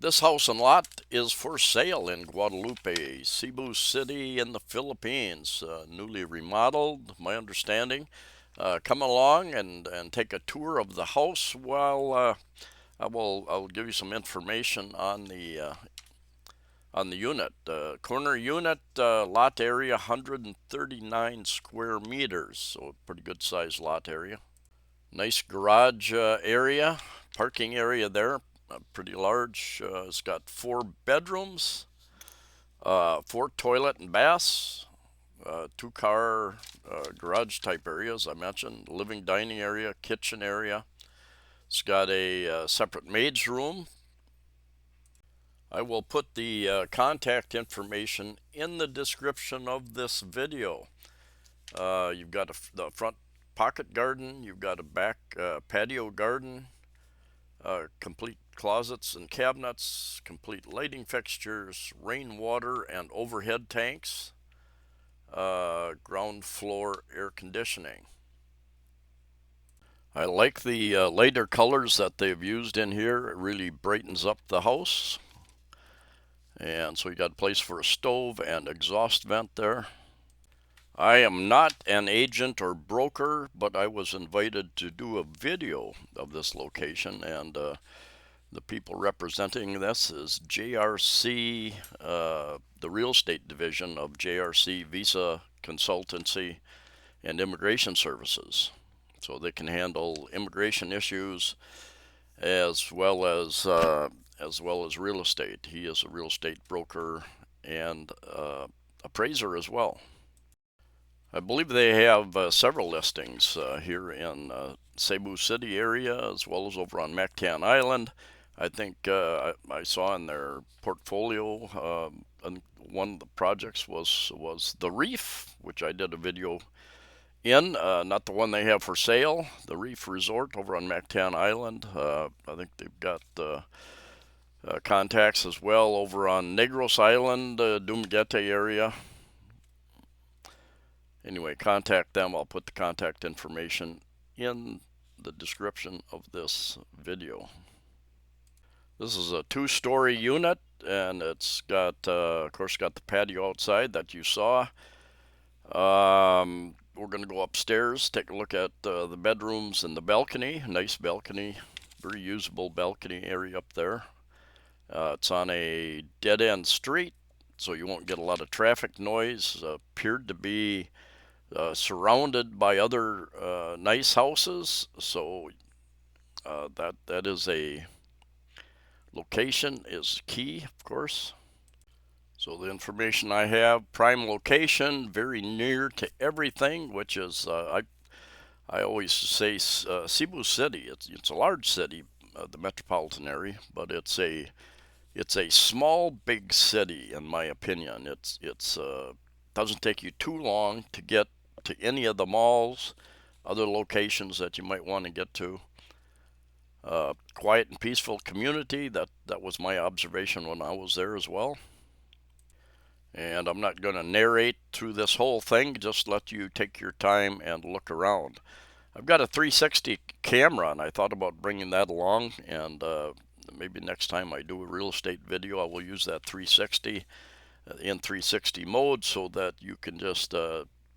This house and lot is for sale in Guadalupe, Cebu City in the Philippines. Newly remodeled, my understanding. Come along and take a tour of the house while I'll give you some information on the unit. Corner unit, lot area 139 square meters, so a pretty good sized lot area. Nice garage area, parking area there, pretty large. It's got 4 bedrooms, 4 toilet and baths, 2 car garage type areas I mentioned, living dining area, kitchen area. It's got a separate maid's room. I will put the contact information in the description of this video. You've got the front pocket garden, you've got a back patio garden, complete closets and cabinets, complete lighting fixtures, rainwater and overhead tanks, ground floor air conditioning. I like the lighter colors that they've used in here. It really brightens up the house. And so you got a place for a stove and exhaust vent there. I am not an agent or broker, but I was invited to do a video of this location, and the people representing this is JRC, the real estate division of JRC Visa Consultancy and Immigration Services. So they can handle immigration issues as well as real estate. He is a real estate broker and appraiser as well. I believe they have several listings here in Cebu City area as well as over on Mactan Island. I think I saw in their portfolio one of the projects was the Reef, which I did a video in, not the one they have for sale, the Reef Resort over on Mactan Island. I think they've got contacts as well over on Negros Island, Dumaguete area. Anyway, contact them. I'll put the contact information in the description of this video. This is a 2-story unit, and it's got, of course, got the patio outside that you saw. We're going to go upstairs, take a look at the bedrooms and the balcony. Nice balcony, very usable balcony area up there. It's on a dead-end street, so you won't get a lot of traffic noise. Appeared to be surrounded by other nice houses, so that is a location is key, of course. So the information I have: prime location, very near to everything, which is I always say Cebu City. It's a large city, the metropolitan area, but it's a small big city in my opinion. It's doesn't take you too long to get to any of the malls, other locations that you might want to get to. Quiet and peaceful community. That was my observation when I was there as well. And I'm not going to narrate through this whole thing, just let you take your time and look around. I've got a 360 camera, and I thought about bringing that along, and maybe next time I do a real estate video, I will use that 360 in 360 mode so that you can just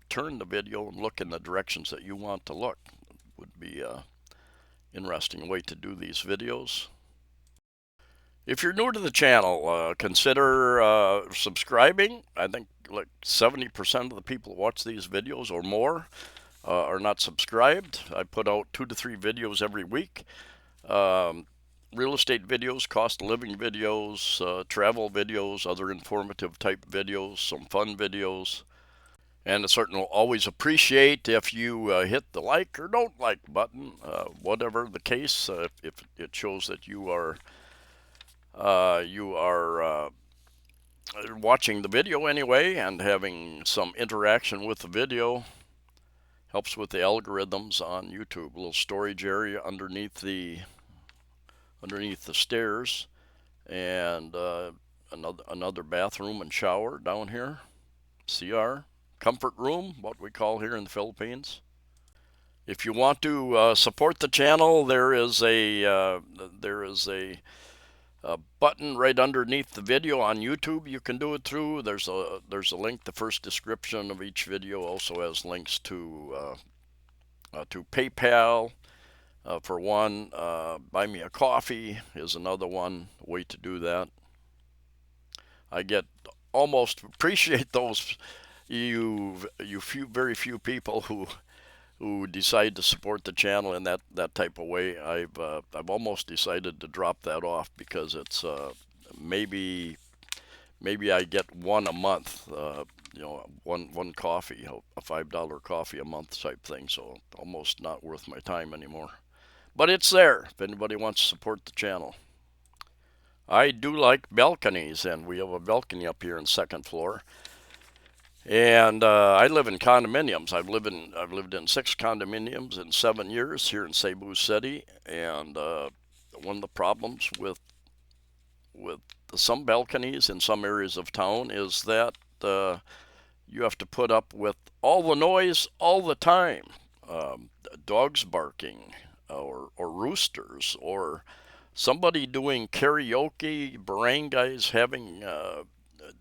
turn the video and look in the directions that you want to look. It would be an interesting way to do these videos. If you're new to the channel, consider subscribing. I think like 70% of the people who watch these videos or more are not subscribed. I put out 2 to 3 videos every week. Real estate videos, cost of living videos, travel videos, other informative type videos, some fun videos. And I certainly will always appreciate if you hit the like or don't like button, whatever the case, if it shows that you are watching the video anyway and having some interaction with the video. Helps with the algorithms on YouTube. A little storage area underneath the stairs, and another bathroom and shower down here. CR, comfort room, what we call here in the Philippines. If you want to support the channel, there is a button right underneath the video on YouTube. You can do it through. There's a link. The first description of each video also has links to PayPal for one. Buy me a coffee is another one way to do that. I get almost appreciate those very few people who decide to support the channel in that type of way. I've almost decided to drop that off because it's maybe I get one a month, one coffee, a $5 coffee a month type thing. So almost not worth my time anymore. But it's there if anybody wants to support the channel. I do like balconies, and we have a balcony up here in second floor. And I live in condominiums. I've lived in 6 condominiums in 7 years here in Cebu City. And one of the problems with some balconies in some areas of town is that you have to put up with all the noise all the time. Dogs barking, or roosters, or somebody doing karaoke, barangays, having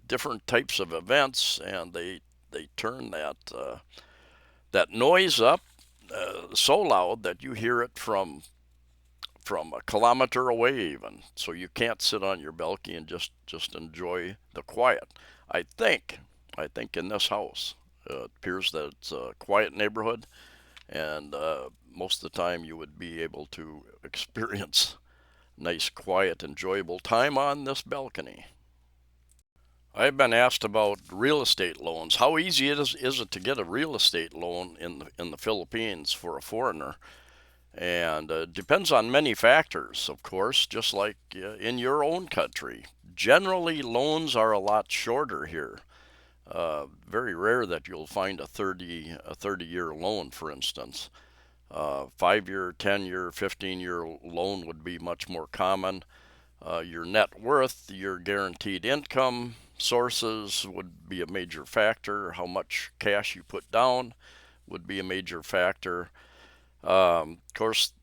different types of events, and they turn that noise up so loud that you hear it from a kilometer away even. So you can't sit on your balcony and just enjoy the quiet. I think in this house, it appears that it's a quiet neighborhood, and most of the time you would be able to experience nice, quiet, enjoyable time on this balcony. I've been asked about real estate loans. How easy is it to get a real estate loan in the Philippines for a foreigner? And depends on many factors, of course, just like in your own country. Generally, loans are a lot shorter here. Very rare that you'll find a 30-year loan, for instance. 5-year, 10-year, 15-year loan would be much more common. Your net worth, your guaranteed income sources would be a major factor. How much cash you put down would be a major factor. Of course,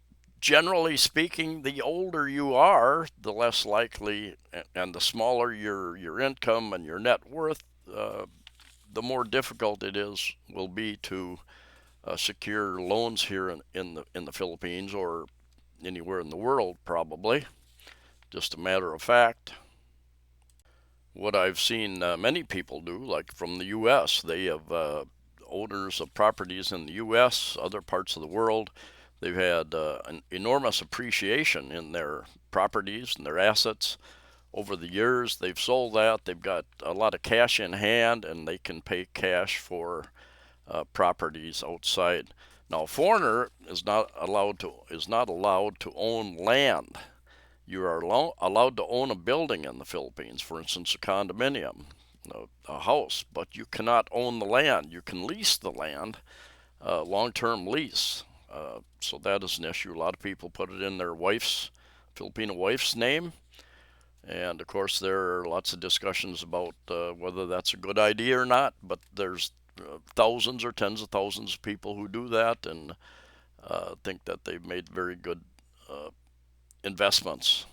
generally speaking, the older you are, the less likely, and the smaller your income and your net worth, the more difficult it will be to secure loans here in the Philippines, or anywhere in the world, probably. Just a matter of fact. What I've seen many people do, like from the U.S., they have owners of properties in the U.S., other parts of the world. They've had an enormous appreciation in their properties and their assets over the years. They've sold that. They've got a lot of cash in hand, and they can pay cash for properties outside. Now, a foreigner is not allowed to own land. You are allowed to own a building in the Philippines, for instance, a condominium, a house, but you cannot own the land. You can lease the land, long-term lease. So that is an issue. A lot of people put it in their Filipino wife's name, and of course there are lots of discussions about whether that's a good idea or not, but there's thousands or tens of thousands of people who do that, and think that they've made very good investments.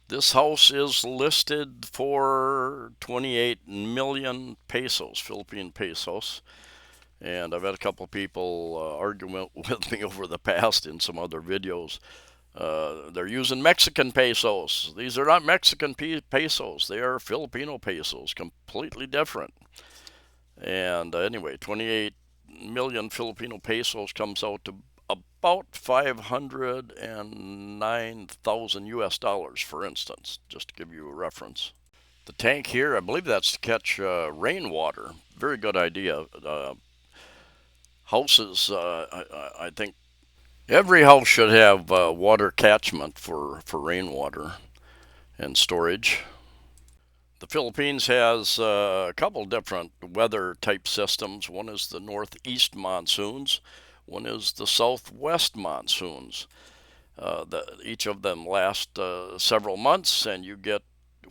This house is listed for 28 million pesos, Philippine pesos. And I've had a couple people argue with me over the past in some other videos. They're using Mexican pesos. These are not Mexican pesos. They are Filipino pesos, completely different. And anyway, 28 million Filipino pesos comes out to about 509,000 US dollars, for instance, just to give you a reference. The tank here, I believe that's to catch rainwater. Very good idea. Houses, I think every house should have water catchment for rainwater and storage. The Philippines has a couple different weather type systems. One is the northeast monsoons. One is the southwest monsoons. Each of them last several months, and you get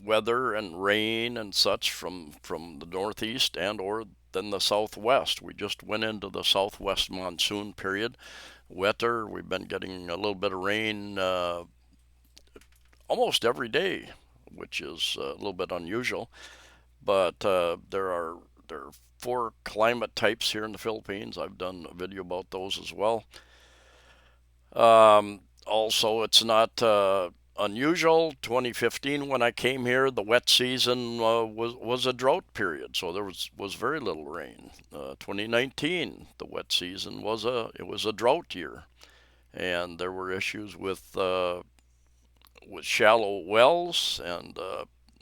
weather and rain and such from the northeast and or then the southwest. We just went into the southwest monsoon period. Wetter. We've been getting a little bit of rain almost every day which is a little bit unusual. But there are 4 climate types here in the Philippines. I've done a video about those as well. Also, it's not unusual. 2015, when I came here, the wet season was a drought period, so there was very little rain. 2019, the wet season was a drought year, and there were issues with shallow wells, and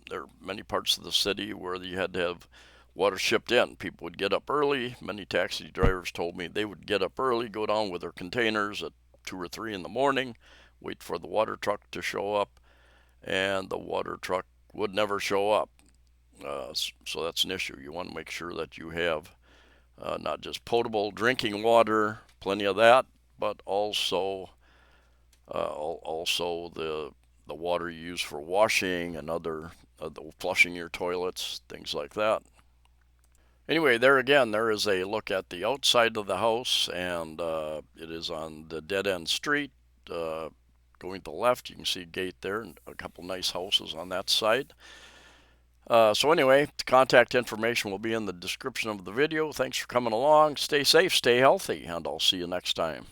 there are many parts of the city where you had to have water shipped in. People would get up early. Many taxi drivers told me they would get up early, go down with their containers at 2 or 3 in the morning, wait for the water truck to show up, and the water truck would never show up. So that's an issue. You want to make sure that you have not just potable drinking water, plenty of that, but also the water you use for washing and other flushing your toilets, things like that. Anyway, there again, there is a look at the outside of the house, and it is on the dead end street. Going to the left, you can see a gate there and a couple nice houses on that side. So anyway, the contact information will be in the description of the video. Thanks for coming along. Stay safe, stay healthy, and I'll see you next time.